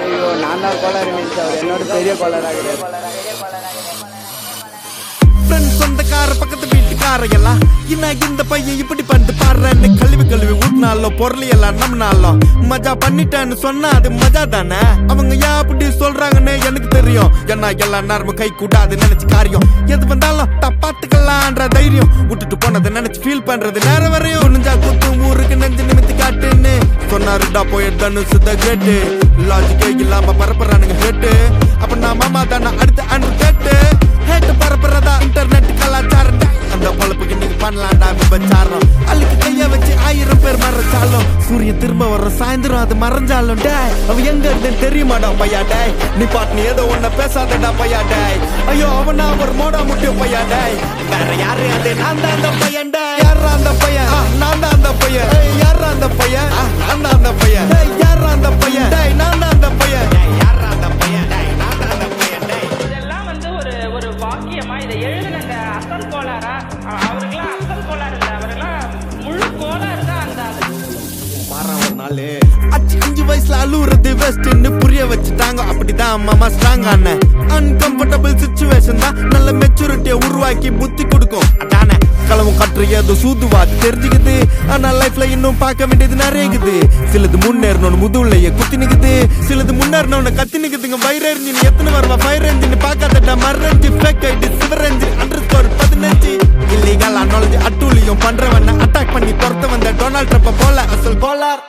ஐயோ நான் தான் கோளாறு நினைச்சு அவர் என்னோட பெரிய கோளாறாக சொந்தக்கார பக்கத்து வீட்டுக்கார எல்லாம் இந்த பையன் இப்படி பண்ணிட்டு பாடுறேன்னு கழுவி ஊட்டினாலும் பொருளையெல்லாம் நம்மனாலும் மஜா பண்ணிட்டேன்னு சொன்னா அது மஜா தானே. அவங்க ஏன் அப்படி சொல்றாங்கன்னு எனக்கு தெரியும். ஏன்னா எல்லாம் நேரமும் கை கூட்டாது நினைச்சு காரியம் எது வந்தாலும் தப்பாத்துக்கலான்ற தைரியம் விட்டுட்டு போனதை நினைச்சு ஃபீல் பண்றது நேரம் வரையும் நெஞ்சா குத்து ஊருக்கு நெஞ்சு நிமித்தி காட்டுன்னு சொன்னாருடா போயிடுதான்னு சுத்த கேட்டு லாஜிக்கே இல்லாம பரப்புறானுங்க கேட்டு அப்ப நான் மாமா தானே அடுத்து அன்று கேட்டு ஹேட்டு பரப்புறதா இன்டர்நெட் கலாச்சாரம் அந்த பொழப்புக்கு நீங்க பண்ணலாம்டா விபச்சாரம் அள்ளிக்கு கைய வச்சு 1000 பேர் மறைச்சாலும் சூரியன் திரும்ப வர சாயந்தரம் அது மறைஞ்சாலும் டேய் அவ எங்க இருந்து தெரியுமாடா பையா டேய் நீ பாட்டு நீ ஏதோ ஒன்ன பேசாதடா பையா டேய் ஐயோ அவனா ஒரு மோடா முட்டிய பையா டேய் வேற யாரு அது நான் தான் அந்த பையன் டேய் யாரா அந்த பையன் நான் தான் அந்த பையன் யாரா அந்த பையன் நான் தான் அந்த பையன் யாரா அந்த பையன் டேய் நான் தான் அந்த பையன் யாரா அந்த பையன் டேய் நான் தான் அந்த பையன் டேய் இதெல்லாம் வந்து ஒரு வாக்கியமா இதை எழுதுனங்க அசல் கோளாரா அவருக்கெல்லாம் அசல் கோளாறு இல்லை அவரெல்லாம் முழு கோளாறு தான் அந்த அஞ்சு வயசுல அழுவுறது வெஸ்ட்னு புரிய வச்சுட்டாங்க. அப்படிதான் மாமா ஸ்ட்ராங் ஆன அன்கம்ஃபர்டபிள் சிச்சுவேஷன் தான் நல்ல மெச்சூரிட்டியை உருவாக்கி புத்தி கொடுக்கும். அதானே களவும் கற்று ஏதோ சூதுவாது தெரிஞ்சுக்குது. ஆனா லைஃப்ல இன்னும் பார்க்க வேண்டியது நிறையக்குது. சிலது முன்னேறணும்னு முதுகுலையே குத்தி நிக்குது, சிலது முன்னேறணும்னு கத்தி நிக்குதுங்க. ஃபயர் என்ஜின் எத்தனை வருவா ஃபயர் என்ஜின் பார்க்காதடா மரஞ்சி ஃபேக் ஐடி சிவர் என்ஜின் _15 இல்லீகல் நாலேஜ் அட்டூழியம் பண்றவன அட்டாக் பண்ணி துரத்த வந்த டொனால்ட் ட்ரம்ப் போல அசல் கோலார்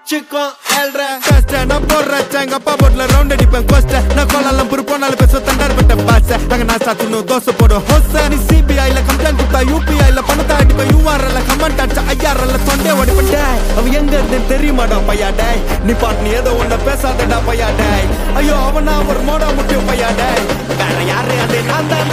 சிக்கன் ஏழ்ற கஷ்ட நான் போடுறேன் எங்க அப்பா போட்ல ரவுண்ட் அடிப்பேன் கோஸ்ட நான் கோலாலம் புரு போனாலும் பேச தண்டார் விட்ட பாச அங்க நான் சாத்தினும் தோசை போடும் ஹோச நீ சிபிஐல கம்ப்ளைண்ட் கொடுத்தா யூபிஐல பணத்தை அடிப்பேன் யூஆர்எல்ல கமெண்ட் அடிச்சா ஐஆர்எல்ல தொண்டே ஓடிப்பேன் டேய் அவ எங்க இருந்து தெரியுமாடா பையா டேய் நீ பாட்டு நீ ஏதோ ஒன்ன பேசாதடா பையா டேய் ஐயோ அவனா ஒரு மோடா முட்டிய பையா டேய் வேற யாரு அது நான் தான்